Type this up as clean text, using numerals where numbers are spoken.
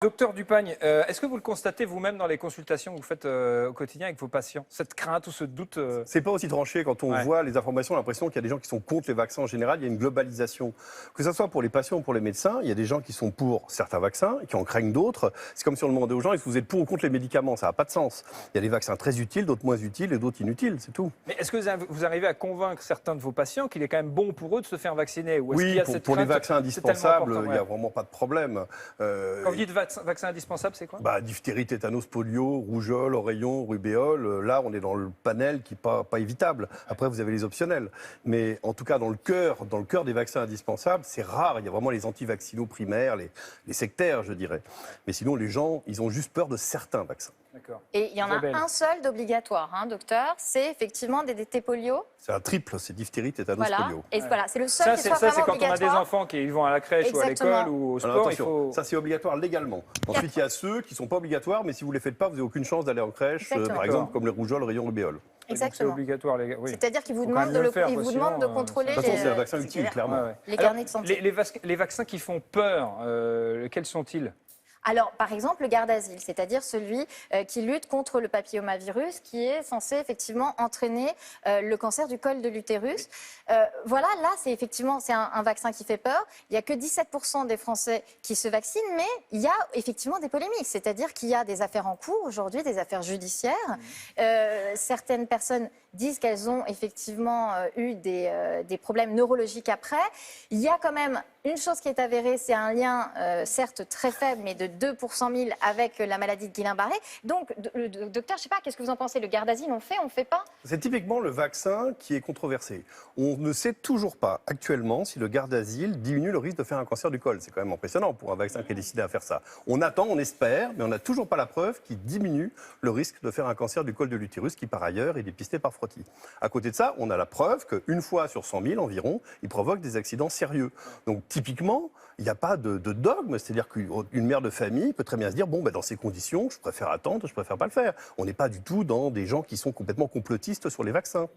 Docteur Dupagne, est-ce que vous le constatez vous-même dans les consultations que vous faites au quotidien avec vos patients? Cette crainte ou ce doute C'est pas aussi tranché quand on voit les informations, on a l'impression qu'il y a des gens qui sont contre les vaccins en général, il y a une globalisation. Que ce soit pour les patients ou pour les médecins, il y a des gens qui sont pour certains vaccins et qui en craignent d'autres. C'est comme si on demandait aux gens, est-ce que vous êtes pour ou contre les médicaments? Ça n'a pas de sens. Il y a des vaccins très utiles, d'autres moins utiles et d'autres inutiles, c'est tout. Mais est-ce que vous arrivez à convaincre certains de vos patients qu'il est quand même bon pour eux de se faire vacciner? Ou est-ce qu'il Oui, y a cette pour les crainte, vaccins c'est tellement indispensables, important, il n'y a vraiment pas de problème. Quand vous dites vaccin indispensable, c'est quoi? Diphtérie, tétanos, polio, rougeole, oreillon, rubéole, là on est dans le panel qui n'est pas évitable. Après vous avez les optionnels. Mais en tout cas dans le cœur des vaccins indispensables, c'est rare. Il y a vraiment les anti-vaccinaux primaires, les sectaires je dirais. Mais sinon les gens, ils ont juste peur de certains vaccins. Et il y en a un seul d'obligatoire, hein, docteur, c'est effectivement des DT polio. C'est un triple, c'est diphtérie, tétanos, polio. Et voilà, c'est le seul qui soit ça, vraiment c'est quand obligatoire. on a des enfants qui vont à la crèche ou à l'école ou au sport. Alors, attention, ça c'est obligatoire légalement. Ensuite, il y a ceux qui ne sont pas obligatoires, mais si vous ne les faites pas, vous n'avez aucune chance d'aller en crèche, par exemple comme les rougeoles, rayons, rubéole. Exactement. C'est obligatoire, oui. C'est-à-dire qu'ils vous demandent de contrôler de toute façon, c'est un vaccin utile, clairement. Les carnets de santé. Les vaccins qui font peur, quels sont-ils? Alors, par exemple, le Gardasil, c'est-à-dire celui qui lutte contre le papillomavirus, qui est censé effectivement entraîner le cancer du col de l'utérus. Voilà, là, c'est effectivement un vaccin qui fait peur. Il n'y a que 17% des Français qui se vaccinent, mais il y a effectivement des polémiques. C'est-à-dire qu'il y a des affaires en cours aujourd'hui, des affaires judiciaires. Certaines personnes disent qu'elles ont effectivement eu des problèmes neurologiques après. Il y a quand même une chose qui est avérée, c'est un lien, certes très faible, mais de 2 pour 100 000 avec la maladie de Guillain-Barré. Donc, docteur, je ne sais pas, qu'est-ce que vous en pensez? Le Gardasil, on ne fait pas? C'est typiquement le vaccin qui est controversé. On ne sait toujours pas actuellement si le Gardasil diminue le risque de faire un cancer du col. C'est quand même impressionnant pour un vaccin qui est décidé à faire ça. On attend, on espère, mais on n'a toujours pas la preuve qu'il diminue le risque de faire un cancer du col de l'utérus qui, par ailleurs, est dépisté par frottis. À côté de ça, on a la preuve qu'une fois sur 100 000 environ, il provoque des accidents sérieux. Donc, typiquement, il n'y a pas de dogme, c'est-à-dire qu'une mère de famille peut très bien se dire dans ces conditions, je préfère attendre, je préfère pas le faire. On n'est pas du tout dans des gens qui sont complètement complotistes sur les vaccins.